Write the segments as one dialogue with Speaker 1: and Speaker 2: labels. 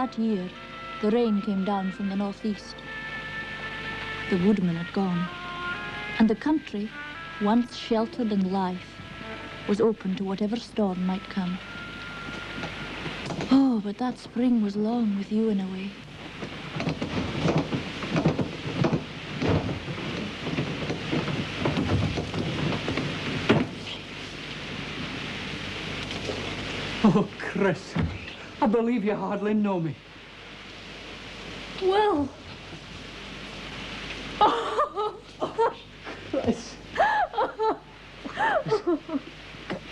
Speaker 1: that year, the rain came down from the northeast. The woodman had gone, and the country, once sheltered and life, was open to whatever storm might come. Oh, but that spring was long with you in a way.
Speaker 2: Oh, Chris, I believe you hardly know me.
Speaker 1: Will!
Speaker 2: Chris.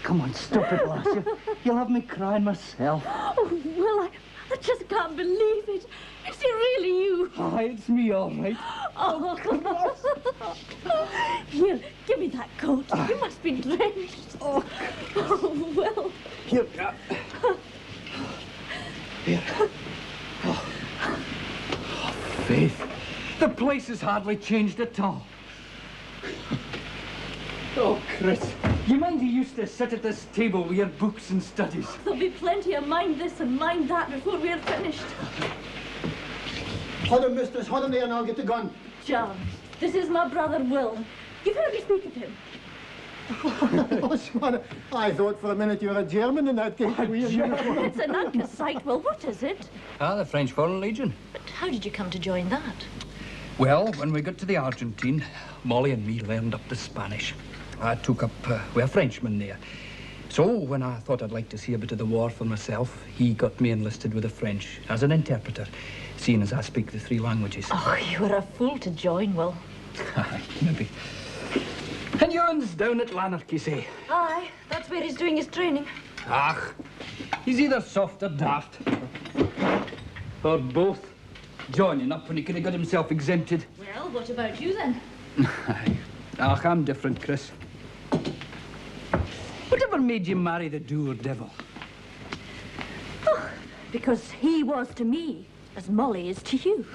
Speaker 2: Come on, stop it, lass. You'll have me crying myself.
Speaker 1: Oh, Will, I just can't believe it. Is it really you?
Speaker 2: Aye, it's me, all right.
Speaker 1: Oh, here, give me that coat. You must be drenched.
Speaker 2: Oh,
Speaker 1: Will.
Speaker 2: here. Here. Oh, Faith, the place has hardly changed at all. Oh, Chris, you mind you used to sit at this table with your books and studies?
Speaker 1: There'll be plenty of mind this and mind that before we're finished.
Speaker 3: Hold him, mistress. Hold him there and I'll get the gun.
Speaker 1: John, this is my brother Will. You've heard me speak of him.
Speaker 3: Oh, Swan, I thought for a minute you were a German in that case.
Speaker 1: It's an Anchor sight. Well, what is it?
Speaker 2: Ah, the French Foreign Legion.
Speaker 1: But how did you come to join that?
Speaker 2: Well, when we got to the Argentine, Molly and me learned up the Spanish. I took up with a Frenchman there. So when I thought I'd like to see a bit of the war for myself, he got me enlisted with the French as an interpreter, seeing as I speak the 3 languages.
Speaker 1: Oh, you were a fool to join, Will.
Speaker 2: Aye, maybe. And Ewan's down at Lanark, you say?
Speaker 1: Aye, that's where he's doing his training.
Speaker 2: Ach, he's either soft or daft. Or both. Joining up when he could have got himself exempted.
Speaker 1: Well, what about you then?
Speaker 2: Ach, I'm different, Chris. Whatever made you marry the dour devil?
Speaker 1: Oh, because he was to me as Molly is to you.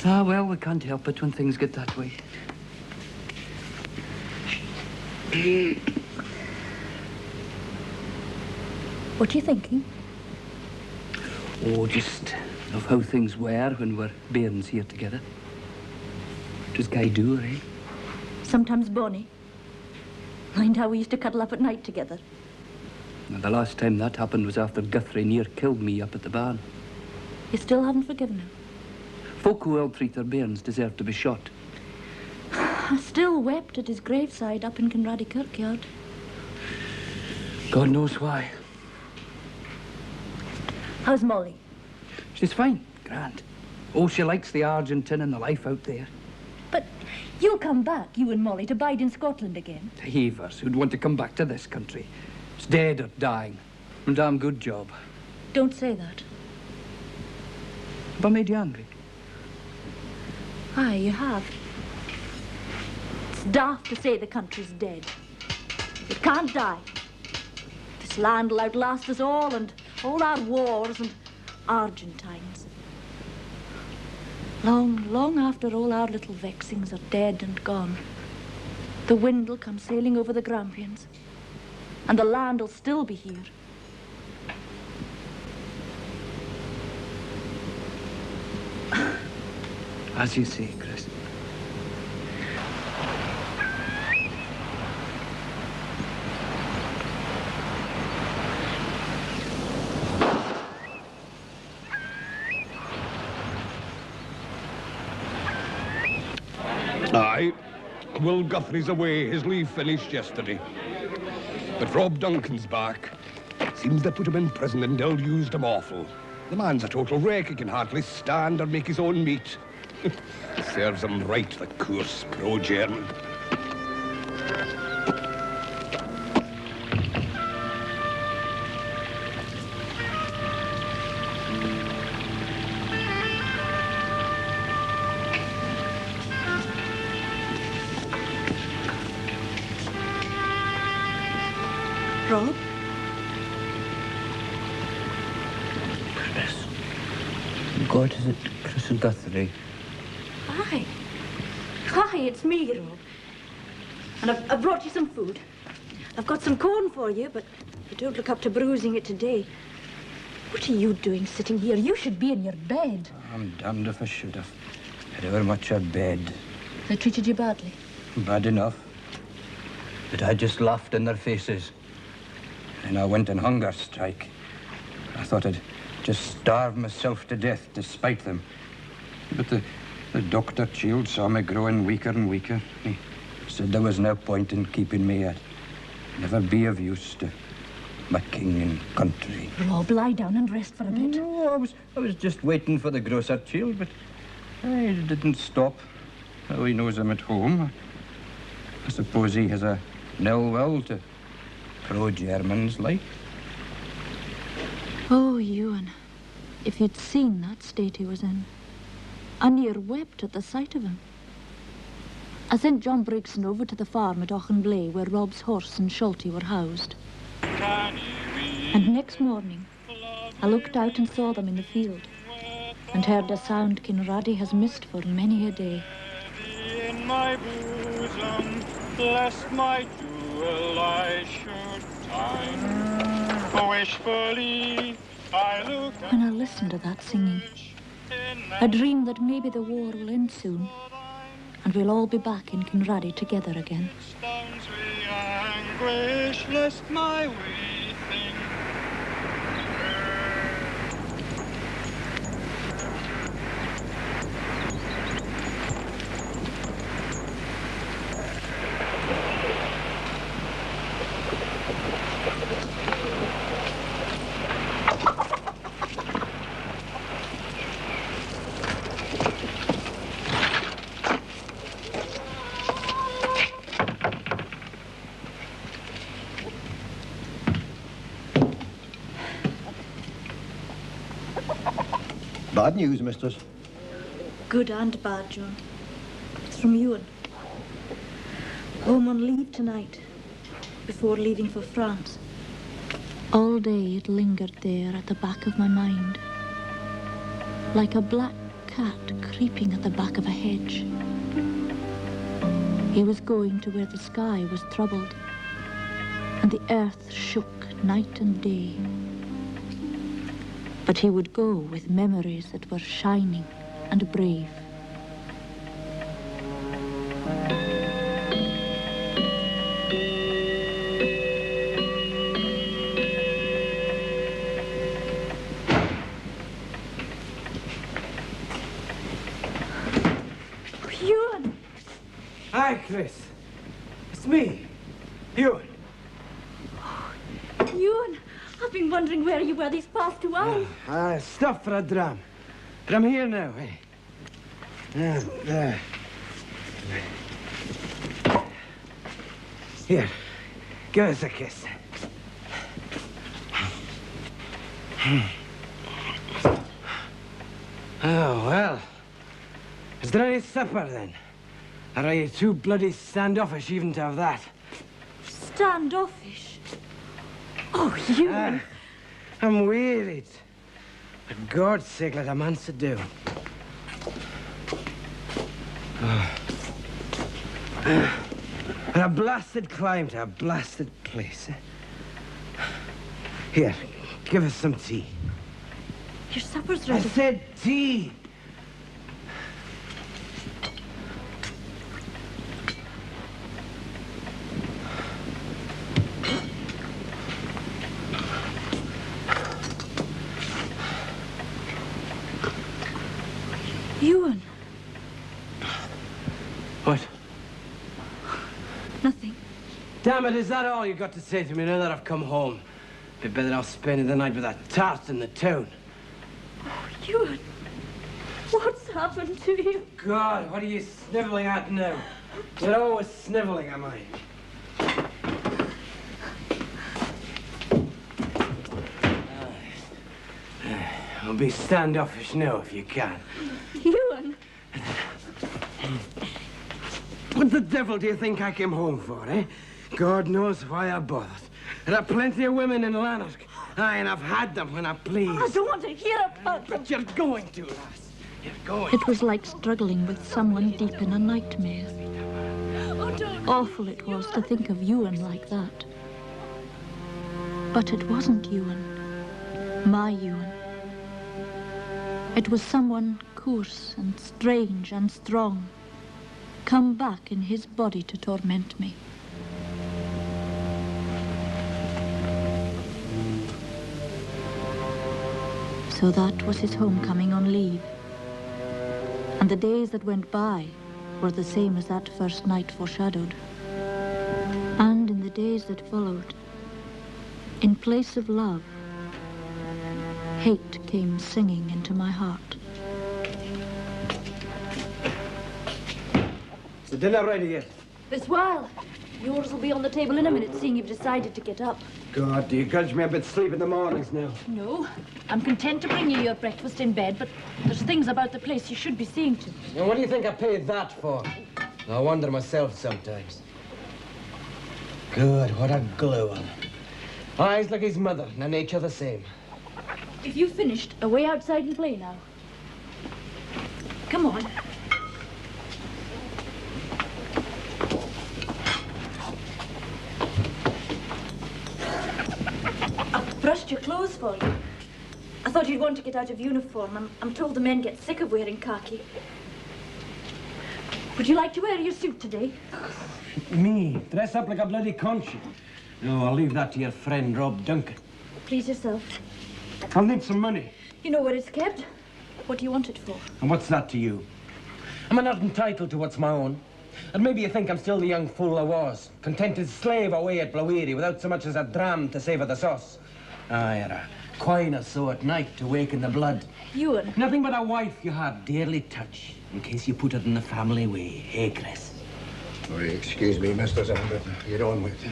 Speaker 2: Ah, well, we can't help it when things get that way.
Speaker 1: What are you thinking?
Speaker 2: Oh, just of how things were when we're bairns here together. It was gay dour, eh?
Speaker 1: Sometimes bonny. Mind how we used to cuddle up at night together?
Speaker 2: And the last time that happened was after Guthrie near killed me up at the barn.
Speaker 1: You still haven't forgiven him?
Speaker 2: Folk who ill-treat their bairns deserve to be shot.
Speaker 1: I still wept at his graveside up in Kinraddie kirkyard.
Speaker 2: God knows why.
Speaker 1: How's Molly?
Speaker 2: She's fine, grand. Oh, she likes the Argentine and the life out there.
Speaker 1: But you'll come back, you and Molly, to bide in Scotland again.
Speaker 2: The heavers who'd want to come back to this country. It's dead or dying. A damn good job.
Speaker 1: Don't say that.
Speaker 2: Have I made you angry?
Speaker 1: Aye, you have. It's daft to say the country's dead. It can't die. This land will outlast us all, and all our wars and Argentines. Long, long after all our little vexings are dead and gone, the wind will come sailing over the Grampians, and the land will still be here.
Speaker 2: As you say, Chris.
Speaker 4: Aye. Will Guthrie's away. His leave finished yesterday. But Rob Duncan's back. Seems they put him in prison and ill-used him awful. The man's a total wreck. He can hardly stand or make his own meat. Serves him right, the coarse pro-German.
Speaker 1: Rob?
Speaker 2: Chris. God, is it Chris Guthrie?
Speaker 1: Aye. Aye, it's me, Rob. And I've brought you some food. I've got some corn for you, but you don't look up to bruising it today. What are you doing sitting here? You should be in your bed.
Speaker 2: I'm damned if I should have. I'd ever much a bed.
Speaker 1: They treated you badly?
Speaker 2: Bad enough. But I just laughed in their faces. And I went on hunger strike. I thought I'd just starve myself to death to spite them. But the doctor child saw me growing weaker and weaker. He said there was no point in keeping me. I'd never be of use to my king and country.
Speaker 1: Rob, lie down and rest for a bit.
Speaker 2: No, I was just waiting for the grocer child, but he didn't stop. Oh, he knows I'm at home. I suppose he has a nil will to pro-Germans, like.
Speaker 1: Oh, Ewan, if you'd seen that state he was in. I near wept at the sight of him. I sent John Brigson over to the farm at Auchenblay, where Rob's horse and Schulte were housed. And next morning, I looked out and saw them in the field, and heard a sound Kinraddie has missed for many a day.
Speaker 5: In my bosom, lest my jewel I should find. Wishfully I look.
Speaker 1: When I listened to that singing, I dreamed that maybe the war will end soon, and we'll all be back in Kinraddie together again.
Speaker 5: Stones we anguish, lest my wee thing.
Speaker 3: Bad news, mistress.
Speaker 1: Good and bad, John. It's from Ewan. Home on leave tonight, before leaving for France. All day it lingered there at the back of my mind, like a black cat creeping at the back of a hedge. He was going to where the sky was troubled, and the earth shook night and day. But he would go with memories that were shining and brave. Ewan!
Speaker 6: Hi, Chris. It's me, Ewan.
Speaker 1: Ewan! I've been wondering where you were these past 2 hours.
Speaker 6: I stopped for a dram. But I'm here now, eh? There. Here, give us a kiss. Oh, well. Is there any supper, then? Or are you too bloody standoffish even to have that?
Speaker 1: Standoffish? Oh, Ewan!
Speaker 6: I'm wearied. For God's sake, let a man sit down. And a blasted climb to a blasted place. Here, give us some tea.
Speaker 1: Your supper's
Speaker 6: I
Speaker 1: ready.
Speaker 6: said tea.
Speaker 1: Ewan!
Speaker 6: What?
Speaker 1: Nothing.
Speaker 6: Damn it, is that all you got to say to me now that I've come home? Be better off spending the night with that tart in the town.
Speaker 1: Oh, Ewan! What's happened to you?
Speaker 6: God, what are you snivelling at now? You're always snivelling, am I? Don't be standoffish now if you can.
Speaker 1: Ewan!
Speaker 6: What the devil do you think I came home for, eh? God knows why I bothered. There are plenty of women in Lanark. Aye, and I've had them when I please.
Speaker 1: I don't want to hear about them.
Speaker 6: But you're going to, lass. You're going.
Speaker 1: It was like struggling with someone deep in a nightmare. Awful it was to think of Ewan like that. But it wasn't Ewan. My Ewan. It was someone coarse and strange and strong, come back in his body to torment me. So that was his homecoming on leave. And the days that went by were the same as that first night foreshadowed. And in the days that followed, in place of love, hate came singing into my heart.
Speaker 6: Is the dinner ready yet?
Speaker 1: This while. Yours will be on the table in a minute, seeing you've decided to get up.
Speaker 6: God, do you grudge me a bit sleep in the mornings now?
Speaker 1: No, I'm content to bring you your breakfast in bed, but there's things about the place you should be seeing to.
Speaker 6: Now, what do you think I paid that for? I wonder myself sometimes. Good, what a glue on. Eyes like his mother, and a nature the same.
Speaker 1: If you've finished, away outside and play now. Come on. I've brushed your clothes for you. I thought you'd want to get out of uniform. I'm told the men get sick of wearing khaki. Would you like to wear your suit today?
Speaker 6: Me? Dress up like a bloody conch? No, I'll leave that to your friend, Rob Duncan.
Speaker 1: Please yourself.
Speaker 6: I'll need some money.
Speaker 1: You know where it's kept. What do you want it for?
Speaker 6: And what's that to you? Am I not entitled to what's my own? And maybe you think I'm still the young fool I was, contented slave away at Blawiri without so much as a dram to savour the sauce. Aye, or a coin or so at night to waken the blood.
Speaker 1: Ewan.
Speaker 6: Nothing but a wife you had dearly touch, in case you put it in the family way, eh, Chris?
Speaker 7: Oh, excuse me, Mr. Zambit. You're on with it.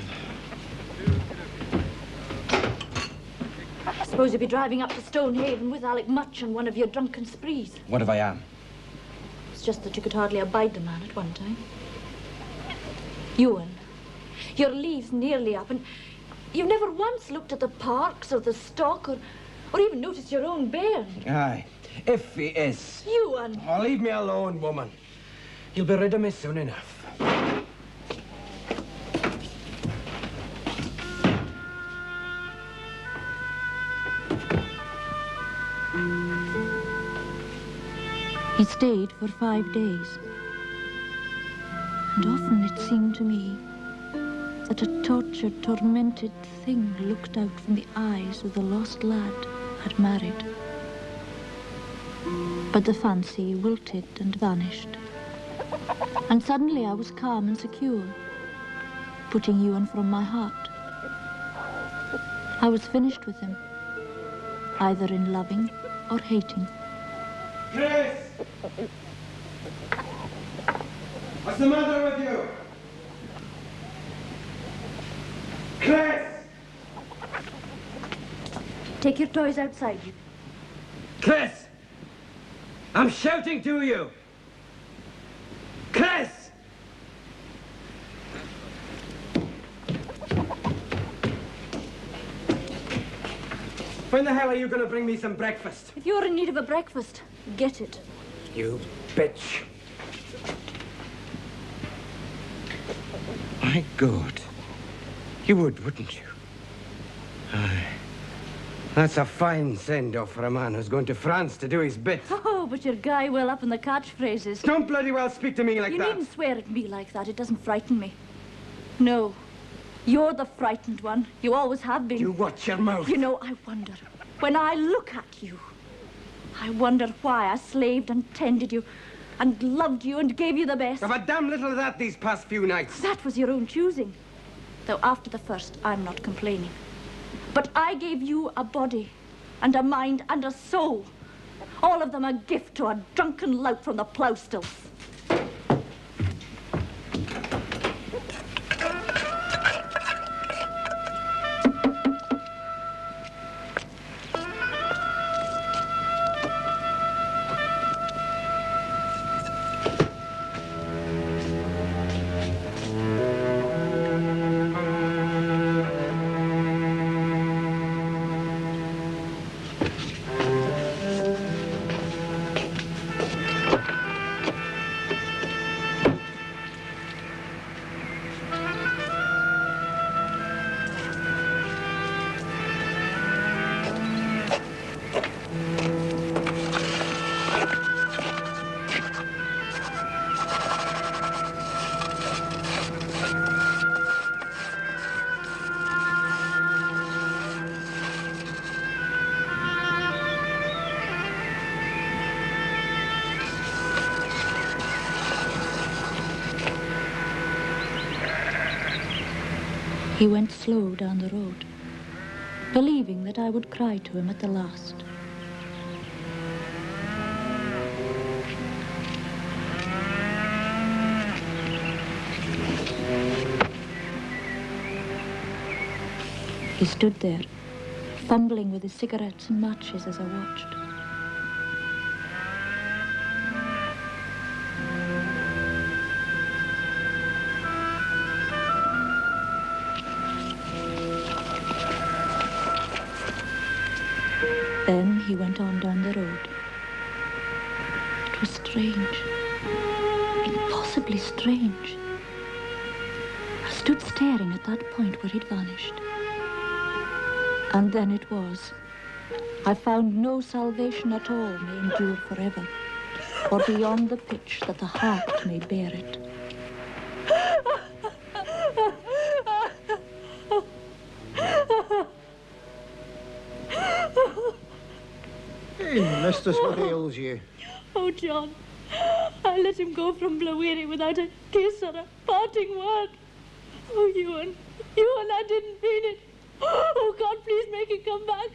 Speaker 1: I suppose you'll be driving up to Stonehaven with Alec Much on one of your drunken sprees.
Speaker 6: What if I am?
Speaker 1: It's just that you could hardly abide the man at one time. Ewan, your leave's nearly up, and you've never once looked at the parks or the stock or even noticed your own bairn.
Speaker 6: Aye, if he is.
Speaker 1: Ewan!
Speaker 6: Oh, leave me alone, woman. You'll be rid of me soon enough.
Speaker 1: He stayed for 5 days. And often it seemed to me that a tortured, tormented thing looked out from the eyes of the lost lad I'd married. But the fancy wilted and vanished. And suddenly I was calm and secure, putting Ewan from my heart. I was finished with him, either in loving or hating.
Speaker 6: Chris! What's the matter with you? Chris!
Speaker 1: Take your toys outside you.
Speaker 6: Chris! I'm shouting to you! Chris! When the hell are you going to bring me some breakfast?
Speaker 1: If you're in need of a breakfast, get it.
Speaker 6: You bitch. My God. You would, wouldn't you? Aye. That's a fine send-off for a man who's going to France to do his bit.
Speaker 1: Oh, but your guy well up in the catchphrases.
Speaker 6: Don't bloody well speak to me like
Speaker 1: You
Speaker 6: that.
Speaker 1: needn't swear at me like that. It doesn't frighten me. No. You're the frightened one. You always have been.
Speaker 6: You watch your mouth.
Speaker 1: You know, I wonder, when I look at you, I wonder why I slaved and tended you and loved you and gave you the best.
Speaker 6: I've had damn little of that these past few nights.
Speaker 1: That was your own choosing. Though after the first, I'm not complaining. But I gave you a body and a mind and a soul. All of them a gift to a drunken lout from the plough stills. He went slow down the road, believing that I would cry to him at the last. He stood there, fumbling with his cigarettes and matches as I watched. Then he went on down the road. It was strange, impossibly strange. I stood staring at that point where he'd vanished. And then it was. I found no salvation at all may endure forever, or beyond the pitch that the heart may bear it.
Speaker 3: Hey, mistress, what ails you?
Speaker 1: Oh, John, I let him go from Blaweary without a kiss or a parting word. Oh, Ewan, I didn't mean it. Oh, God, please make him come back.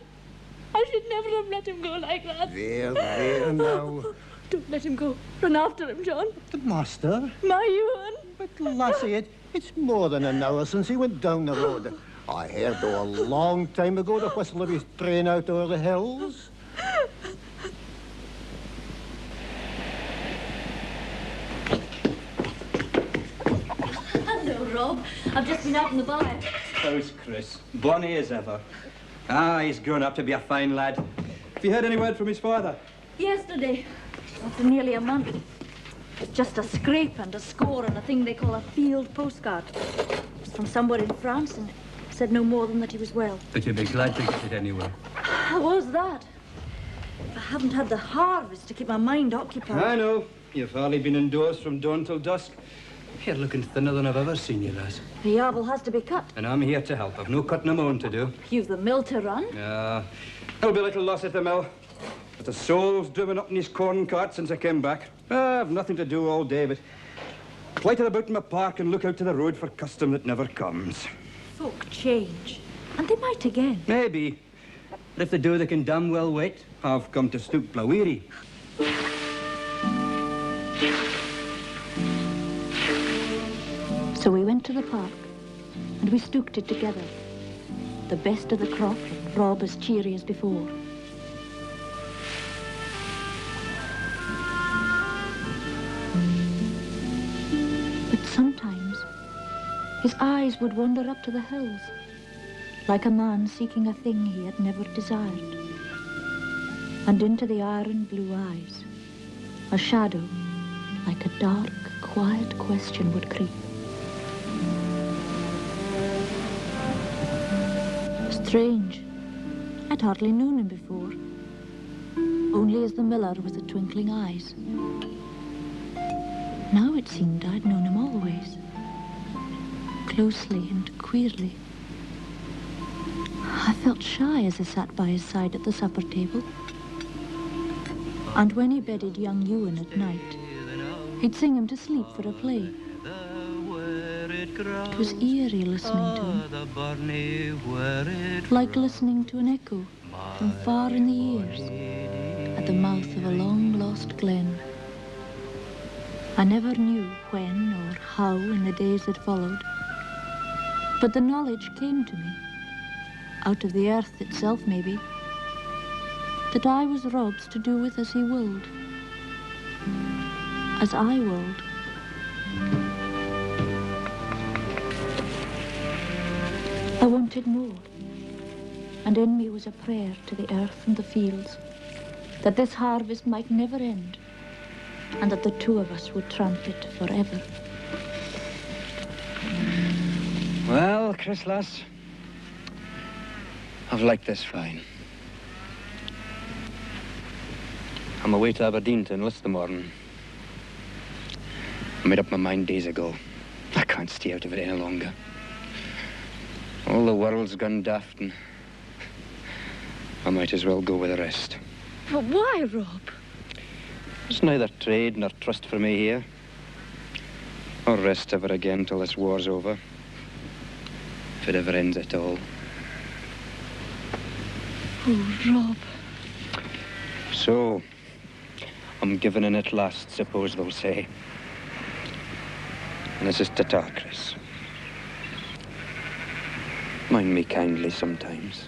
Speaker 1: I should never have let him go like that.
Speaker 3: There now.
Speaker 1: Don't let him go. Run after him, John.
Speaker 3: The master?
Speaker 1: My Ewan.
Speaker 3: But, lassie, it's more than an hour since he went down the road. I heard, though, a long time ago, the whistle of his train out over the hills.
Speaker 1: Hello, Rob. I've just been out in the byre.
Speaker 8: How's Chris? Bonny as ever. Ah, he's grown up to be a fine lad. Have you heard any word from his father?
Speaker 1: Yesterday, after nearly a month. Just a scrape and a score and a thing they call a field postcard. It was from somewhere in France and said no more than that he was well.
Speaker 8: But you'd be glad to get it anyway.
Speaker 1: How was that? I haven't had the harvest to keep my mind occupied.
Speaker 8: I know. You've hardly been indoors from dawn till dusk. You're looking thinner than I've ever seen you, lass.
Speaker 1: The yarble has to be cut.
Speaker 8: And I'm here to help. I've no cutting of my own to do.
Speaker 1: You've the mill to run.
Speaker 8: There'll be a little loss at the mill. But the soul's driven up in his corn cart since I came back. I've nothing to do all day, but flighted about in my park and look out to the road for custom that never comes.
Speaker 1: Folk change. And they might again.
Speaker 8: Maybe. But if they do, they can damn well wait. I've come to stoop Blaweary.
Speaker 1: So we went to the park, and we stooked it together. The best of the crop, and Rob as cheery as before. But sometimes, his eyes would wander up to the hills, like a man seeking a thing he had never desired. And into the iron blue eyes, a shadow, like a dark, quiet question would creep. Strange. I'd hardly known him before. Only as the miller with the twinkling eyes. Now it seemed I'd known him always. Closely and queerly. I felt shy as I sat by his side at the supper table. And when he bedded young Ewan at night, he'd sing him to sleep for a play. It was eerie listening to him, like listening to an echo from far in the years at the mouth of a long-lost glen. I never knew when or how in the days that followed, but the knowledge came to me, out of the earth itself maybe, that I was Rob's to do with as he willed, as I willed. I wanted more, and in me was a prayer to the earth and the fields, that this harvest might never end, and that the two of us would tramp it forever.
Speaker 8: Well, Chris, lass, I've liked this fine. I'm away to Aberdeen to enlist the morning. I made up my mind days ago. I can't stay out of it any longer. All the world's gone daft, and I might as well go with the rest.
Speaker 1: But why, Rob?
Speaker 8: There's neither trade nor trust for me here. Or rest ever again till this war's over. if it ever ends at all.
Speaker 1: Oh, Rob.
Speaker 8: So, I'm giving in at last, suppose they'll say. And this is ta-ta, Chris. Mind me kindly sometimes.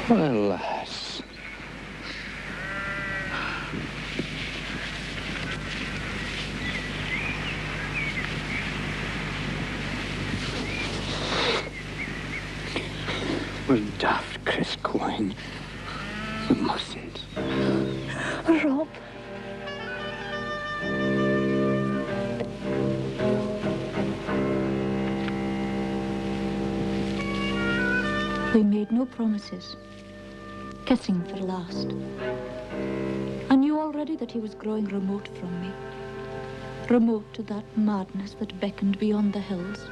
Speaker 8: Alas. Well, daft, Chris Quine. You mustn't.
Speaker 1: Rob. We made no promises. Kissing for last. I knew already that he was growing remote from me. Remote to that madness that beckoned beyond the hills.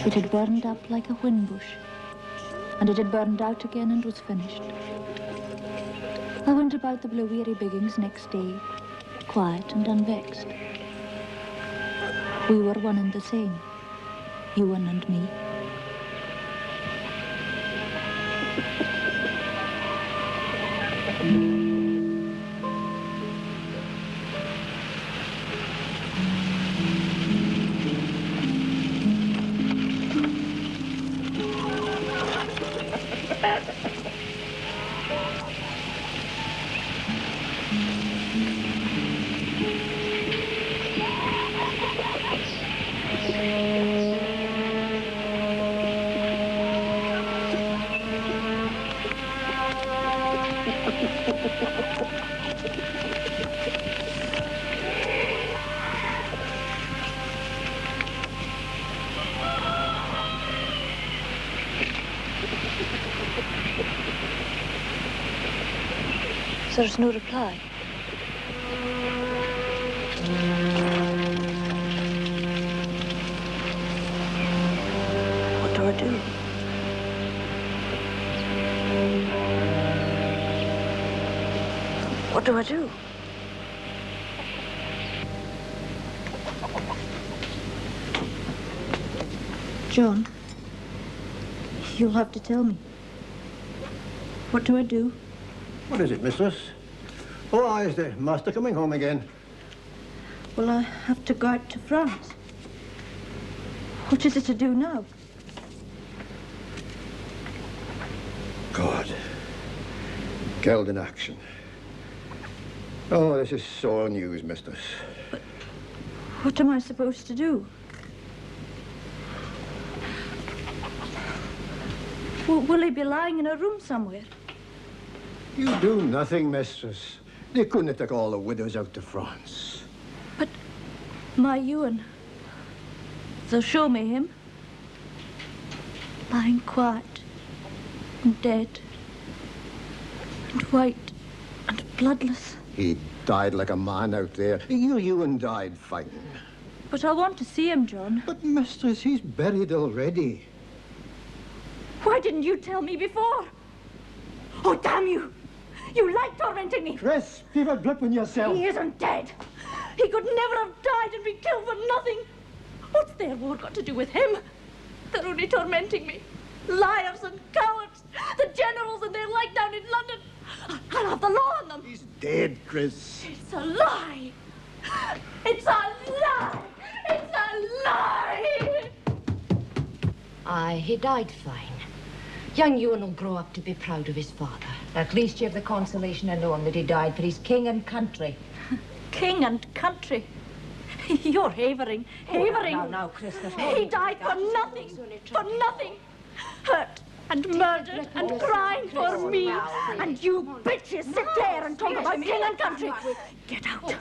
Speaker 1: It had burned up like a whinbush, and it had burned out again and was finished. I went about the Blaweary biggings next day, quiet and unvexed. We were one and the same, Ewan and me. There's no reply. What do I do? What do I do? John, you'll have to tell me. What do I do?
Speaker 3: What is it, mistress? Oh, is the master coming home again?
Speaker 1: Well, I have to go out to France. What is it to do now?
Speaker 3: God. Killed in action. Oh, this is sore news, mistress.
Speaker 1: But what am I supposed to do? Will he be lying in a room somewhere?
Speaker 3: You do nothing, mistress. They couldn't take all the widows out to France.
Speaker 1: But my Ewan, they'll show me him. Lying quiet and dead and white and bloodless.
Speaker 3: He died like a man out there. Your Ewan died fighting.
Speaker 1: But I want to see him, John.
Speaker 3: But, mistress, he's buried already.
Speaker 1: Why didn't you tell me before? Oh, damn you! You like tormenting me!
Speaker 3: Chris, keep a grip on yourself.
Speaker 1: He isn't dead. He could never have died and been killed for nothing. What's their war got to do with him? They're only tormenting me. Liars and cowards. The generals and their like down in London. I'll have the law on them.
Speaker 3: He's dead, Chris.
Speaker 1: It's a lie. It's a lie. It's a lie.
Speaker 9: Aye, he died fine. Young Ewan will grow up to be proud of his father.
Speaker 10: At least you have the consolation of knowing that he died for his king and country.
Speaker 1: King and country. You're havering.
Speaker 10: Now, Chris, there's no...
Speaker 1: He died for nothing. For nothing. Hurt and murdered and crying for me. And you bitches sit there and talk about king and country. Get out.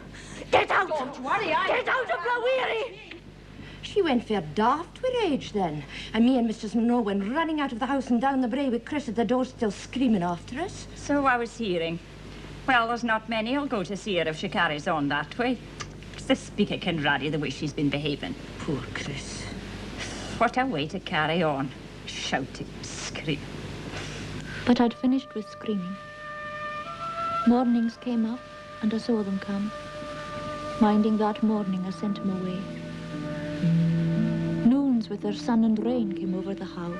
Speaker 1: Get out.
Speaker 10: Don't worry,
Speaker 1: Get out of Blaweary.
Speaker 9: She went fair daft with rage then. And me and Mrs. Monroe went running out of the house and down the brae with Chris at the door still screaming after us.
Speaker 11: So I was hearing. Well, there's not many who'll go to see her if she carries on that way. It's the speak of Kinraddie the way she's been behaving.
Speaker 9: Poor Chris.
Speaker 11: What a way to carry on. Shouting, screaming.
Speaker 1: But I'd finished with screaming. Mornings came up, and I saw them come. Minding that morning, I sent him away. Noons with their sun and rain came over the house,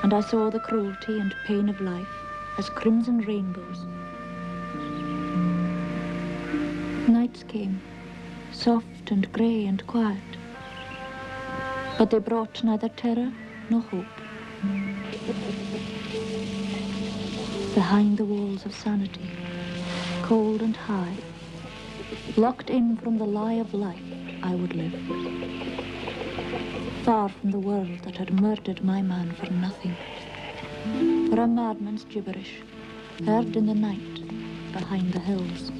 Speaker 1: and I saw the cruelty and pain of life as crimson rainbows. Nights came, soft and grey and quiet, but they brought neither terror nor hope. Behind the walls of sanity, cold and high, locked in from the lie of life, I would live. Far from the world that had murdered my man for nothing. For a madman's gibberish, heard in the night, behind the hills.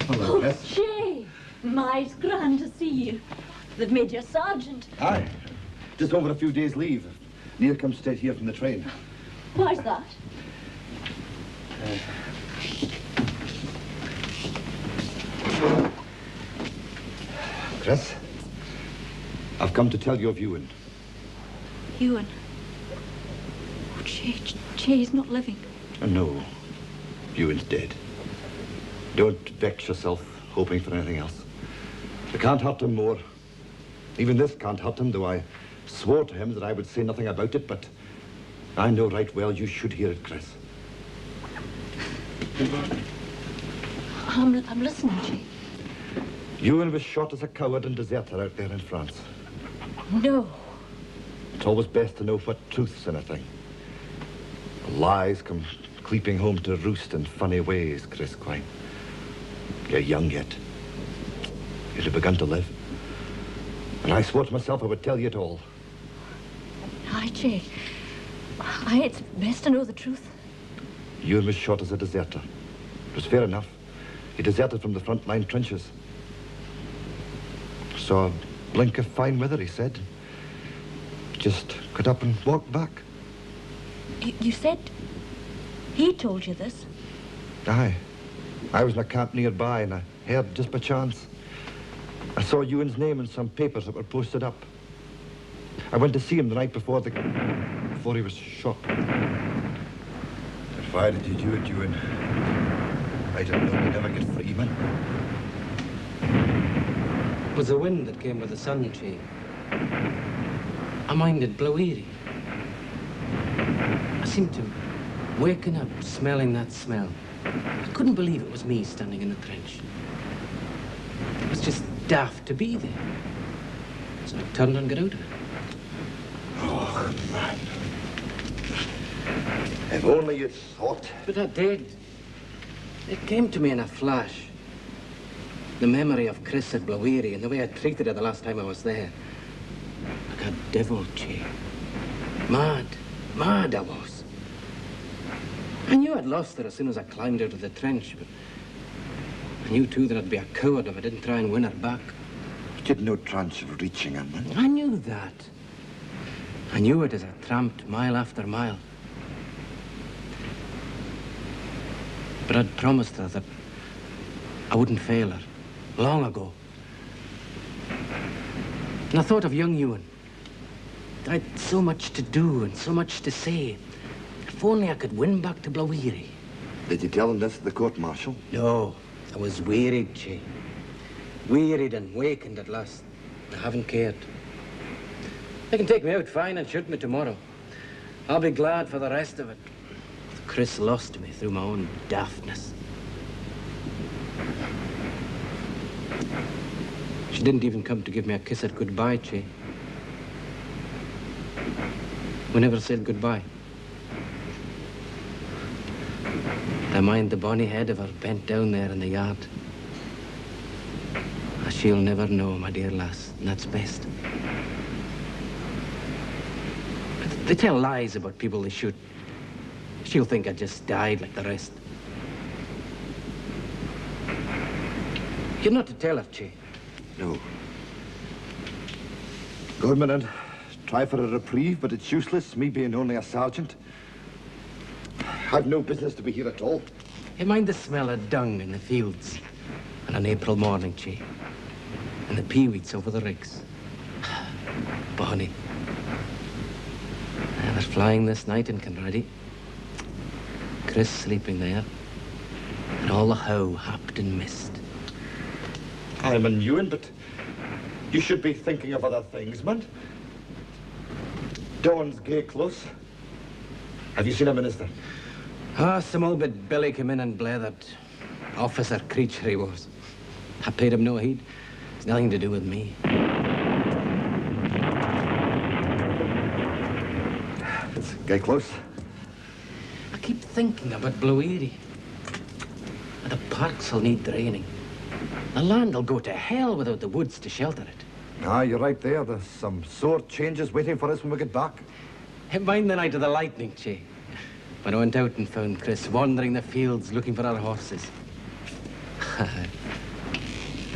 Speaker 7: Hello, Beth.
Speaker 1: Jay, it's grand to see you. They've made you a sergeant.
Speaker 7: Aye. Just over a few days' leave. Neil comes straight here from the train.
Speaker 1: Why's that?
Speaker 7: Chris, I've come to tell you of Ewan.
Speaker 1: Ewan. Oh, Jay's not living.
Speaker 7: No, Ewan's dead. Don't vex yourself hoping for anything else. It can't hurt him more. Even this can't hurt him, though I swore to him that I would say nothing about it, but I know right well you should hear it, Chris.
Speaker 1: I'm listening, Jay.
Speaker 7: Ewan was shot as a coward and deserter out there in France.
Speaker 1: No.
Speaker 7: It's always best to know what truth's in a thing. Lies come creeping home to roost in funny ways, Chris Quine. You're young yet. You'd have begun to live. And I swore to myself I would tell you it all.
Speaker 1: Aye, Jay. Aye, it's best to know the truth.
Speaker 7: Ewan was shot as a deserter. It was fair enough. He deserted from the front line trenches. Saw a blink of fine weather, he said. Just got up and walked back.
Speaker 1: You said he told you this?
Speaker 7: Aye. I was in a camp nearby and I heard just by chance. I saw Ewan's name in some papers that were posted up. I went to see him the night before he was shot. Why did you do it, Ewan? I didn't know you'd never get free, man.
Speaker 6: It was the wind that came with the sun, Jay. I minded Blowery. I seemed to waking up smelling that smell. I couldn't believe it was me standing in the trench. It was just daft to be there. So I turned and got out of it.
Speaker 7: Oh, man. If only you'd thought.
Speaker 6: But I did. It came to me in a flash. The memory of Chris at Blowery and the way I treated her the last time I was there. Like a devil, Jay. Mad I was. I knew I'd lost her as soon as I climbed out of the trench, but I knew too that I'd be a coward if I didn't try and win her back.
Speaker 7: You had no chance of reaching her, man.
Speaker 6: I knew that. I knew it as I tramped mile after mile. But I'd promised her that I wouldn't fail her, long ago. And I thought of young Ewan. I'd so much to do and so much to say. If only I could win back to Blowery.
Speaker 7: Did you tell him this at the court-martial?
Speaker 6: No, I was wearied, Jay. Wearied and wakened at last. I haven't cared. They can take me out fine and shoot me tomorrow. I'll be glad for the rest of it. Chris lost me through my own daftness. She didn't even come to give me a kiss at goodbye, Jay. We never said goodbye. I mind the bonny head of her bent down there in the yard. She'll never know, my dear lass, and that's best. But they tell lies about people they shoot. She'll think I just died like the rest. You're not to tell her, Jay.
Speaker 7: No. Goodman, and try for a reprieve, but it's useless, me being only a sergeant. I've no business to be here at all.
Speaker 6: You mind the smell of dung in the fields on an April morning, Che? And the peaweeds over the rigs. Bonnie. I was flying this night in Kinraddie. Chris sleeping there. And all the how happed in mist.
Speaker 7: I'm a new one, but you should be thinking of other things, man. Dawn's gay close. Have you seen a minister?
Speaker 6: Ah, some old bit Billy came in and blathered. Officer creature he was. I paid him no heed. It's nothing to do with me.
Speaker 7: It's gay close.
Speaker 6: I keep thinking about Blueery. The parks will need draining. The land will go to hell without the woods to shelter it.
Speaker 7: Ah, you're right there. There's some sore changes waiting for us when we get back.
Speaker 6: Mind the night of the lightning, Che. When I went out and found Chris wandering the fields looking for our horses.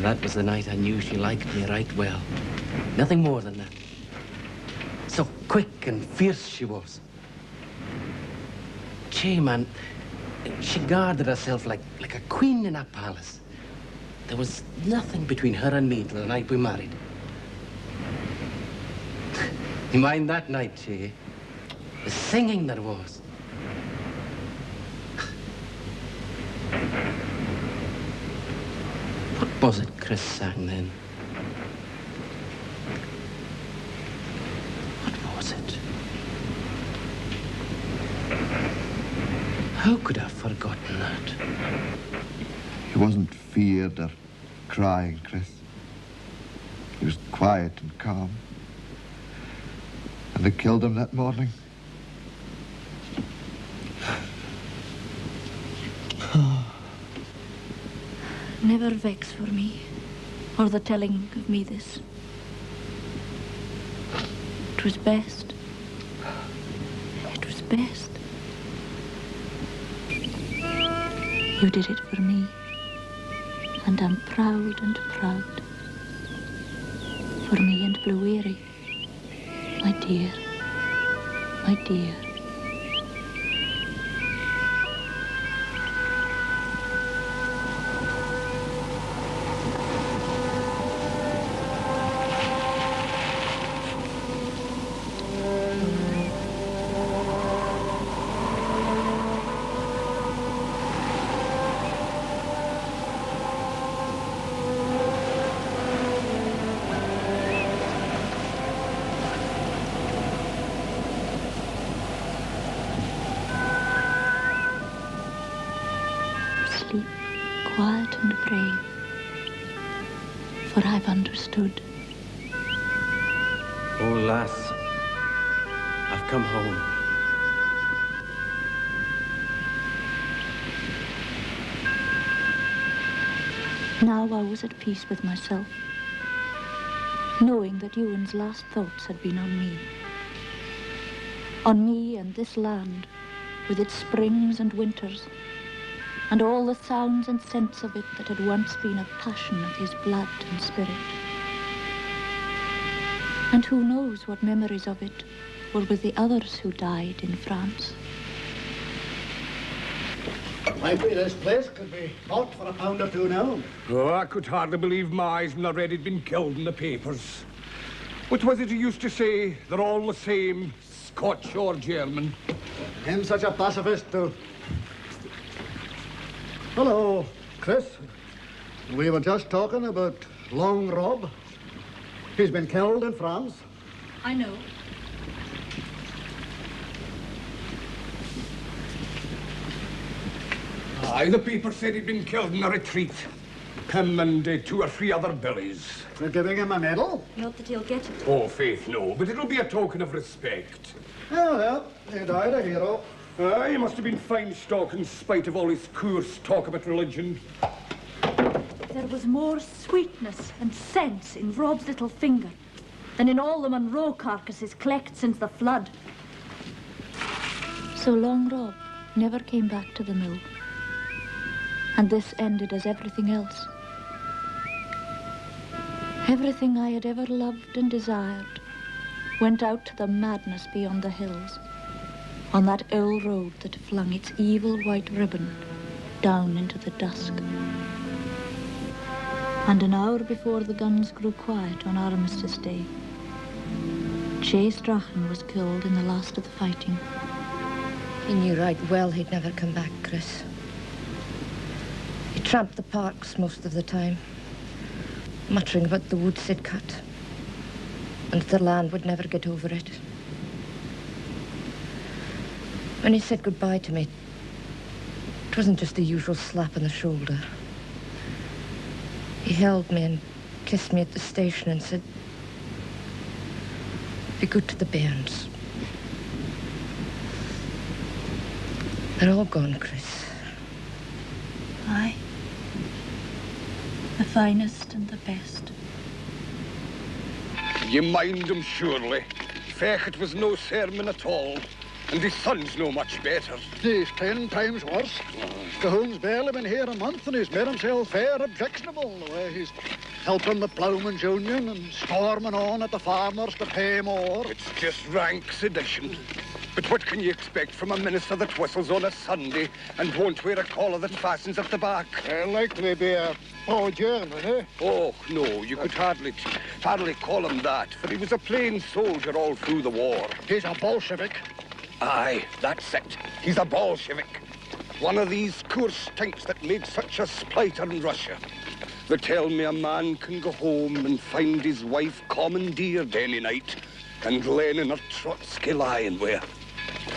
Speaker 6: That was the night I knew she liked me right well. Nothing more than that. So quick and fierce she was. Che, man, she guarded herself like a queen in a palace. There was nothing between her and me till the night we married. You mind that night, Che? The singing there was. What was it Chris sang then? What was it? How could I have forgotten that?
Speaker 7: He wasn't feared or crying, Chris. He was quiet and calm. And they killed him that morning.
Speaker 1: Never vex for me, or the telling of me this. It was best. It was best. You did it for me, and I'm proud and proud. For me and Blueery, my dear, my dear. Sleep quiet and brave, for I've understood.
Speaker 6: Oh, lass, I've come home.
Speaker 1: Now I was at peace with myself, knowing that Ewan's last thoughts had been on me. On me and this land, with its springs and winters, and all the sounds and scents of it that had once been a passion of his blood and spirit. And who knows what memories of it were with the others who died in France.
Speaker 3: Maybe this place could be bought for £1 or £2 now.
Speaker 4: Oh, I could hardly believe my eyes when I read he'd been killed in the papers. What was it he used to say? They're all the same, Scotch or German.
Speaker 3: Him such a pacifist, too. Hello, Chris. We were just talking about Long Rob. He's been killed in France.
Speaker 1: I know.
Speaker 4: Aye, the paper said he'd been killed in a retreat. Him and 2 or 3 other billies.
Speaker 3: They're giving him a medal?
Speaker 1: Not that he'll get it.
Speaker 4: Oh, faith, no, but it'll be a token of respect.
Speaker 3: Oh, well, he died a hero.
Speaker 4: Aye, he must have been fine stock in spite of all his coarse talk about religion.
Speaker 1: There was more sweetness and sense in Rob's little finger than in all the Monroe carcasses collected since the flood. So Long Rob never came back to the mill. And this ended as everything else. Everything I had ever loved and desired went out to the madness beyond the hills, on that old road that flung its evil white ribbon down into the dusk. And an hour before the guns grew quiet on Armistice Day, Chase Strachan was killed in the last of the fighting.
Speaker 9: He knew right well he'd never come back, Chris. He tramped the parks most of the time, muttering about the woods he'd cut, and that the land would never get over it. When he said goodbye to me, it wasn't just the usual slap on the shoulder. He held me and kissed me at the station and said, "Be good to the bairns." They're all gone, Chris.
Speaker 1: Aye. The finest and the best.
Speaker 4: You mind him, surely. Fech, it was no sermon at all. And his son's no much better.
Speaker 12: He's 10 times worse. Cahoon's barely been here a month and he's made himself fair objectionable, the way he's helping the ploughman's union and storming on at the farmers to pay more.
Speaker 4: It's just rank sedition. But what can you expect from a minister that whistles on a Sunday and won't wear a collar that fastens at the back?
Speaker 3: Likely be a pro-German, eh?
Speaker 4: Oh, no, you could hardly call him that, for he was a plain soldier all through the war.
Speaker 12: He's a Bolshevik.
Speaker 4: Aye, that's it. He's a Bolshevik. One of these coarse stinks that made such a split in Russia. They tell me a man can go home and find his wife commandeered any night and laying in her Trotsky lying where.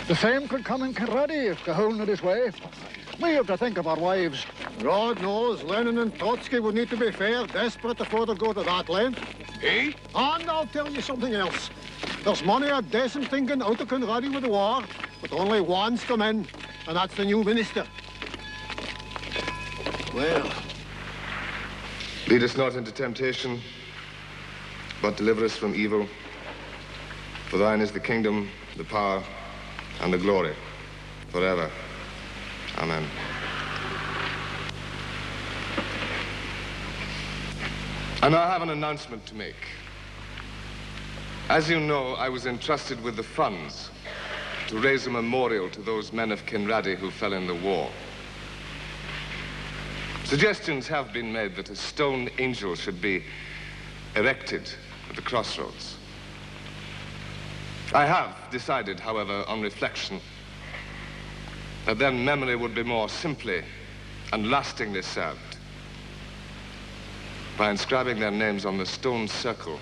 Speaker 12: The same could come in Kinraddie if Cahoon had his way. We have to think of our wives.
Speaker 3: God knows, Lenin and Trotsky would need to be fair desperate before they go to that length.
Speaker 4: Eh?
Speaker 3: And I'll tell you something else. There's many a decent thinking out of Kinraddie with the war, but only one's come in, and that's the new minister.
Speaker 13: Well, lead us not into temptation, but deliver us from evil. For thine is the kingdom, the power, and the glory, forever. Amen. And I have an announcement to make. As you know, I was entrusted with the funds to raise a memorial to those men of Kinraddie who fell in the war. Suggestions have been made that a stone angel should be erected at the crossroads. I have decided, however, on reflection, that their memory would be more simply and lastingly served by inscribing their names on the stone circle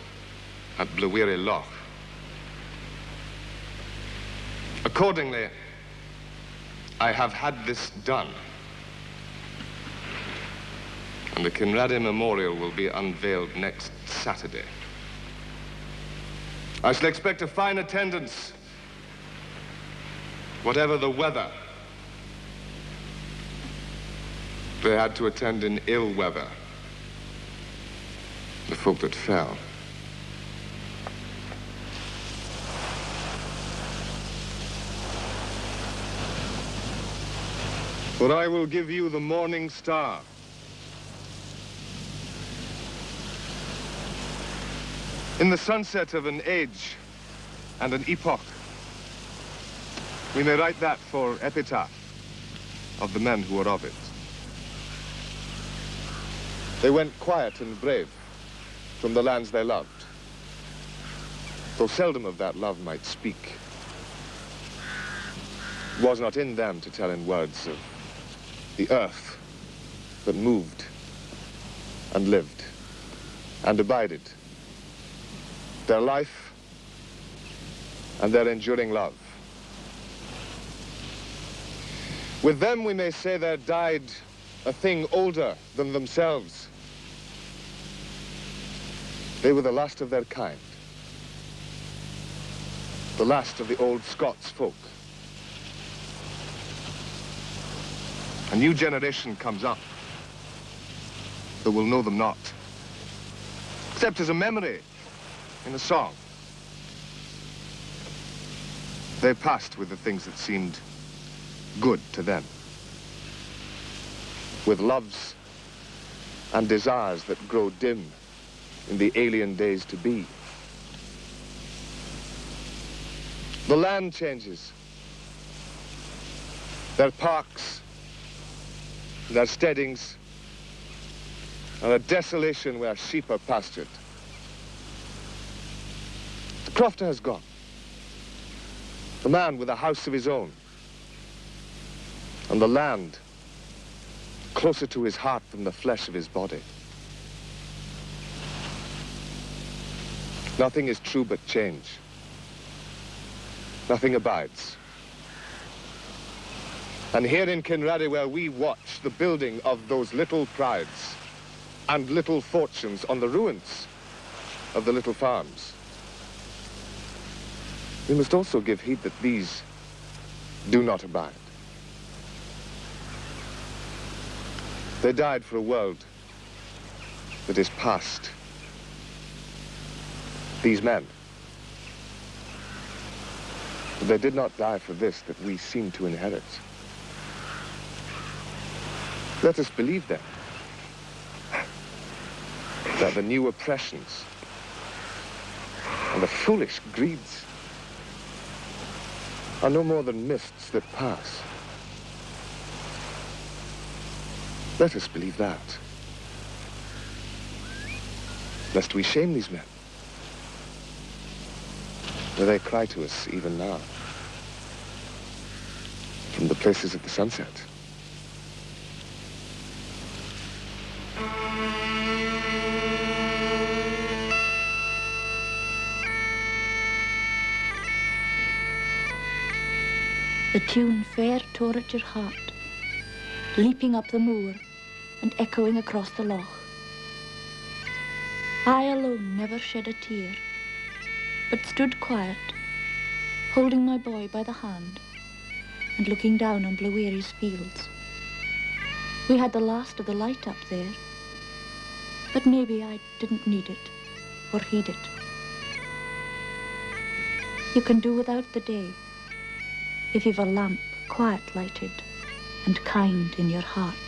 Speaker 13: at Blaweary Loch. Accordingly, I have had this done, and the Kinraddie Memorial will be unveiled next Saturday. I shall expect a fine attendance, whatever the weather. They had to attend in ill weather, the folk that fell. For I will give you the morning star. In the sunset of an age and an epoch, we may write that for epitaph of the men who were of it. They went quiet and brave from the lands they loved, though seldom of that love might speak. It was not in them to tell in words of the earth that moved and lived and abided, their life and their enduring love. With them we may say there died a thing older than themselves. They were the last of their kind, the last of the old Scots folk. A new generation comes up that will know them not, except as a memory in a song. They passed with the things that seemed good to them, with loves and desires that grow dim in the alien days to be. The land changes, their parks, their steadings, and a desolation where sheep are pastured. The crofter has gone. The man with a house of his own. And the land closer to his heart than the flesh of his body. Nothing is true but change. Nothing abides. And here in Kinraddie, where we watch the building of those little prides and little fortunes on the ruins of the little farms, we must also give heed that these do not abide. They died for a world that is past. These men. But they did not die for this that we seem to inherit. Let us believe then that the new oppressions and the foolish greeds are no more than mists that pass. Let us believe that, lest we shame these men, where they cry to us even now, from the places of the sunset.
Speaker 1: The tune fair tore at your heart, leaping up the moor and echoing across the loch. I alone never shed a tear, but stood quiet, holding my boy by the hand and looking down on Blaweary's fields. We had the last of the light up there, but maybe I didn't need it or heed it. You can do without the day if you've a lamp quiet lighted and kind in your heart.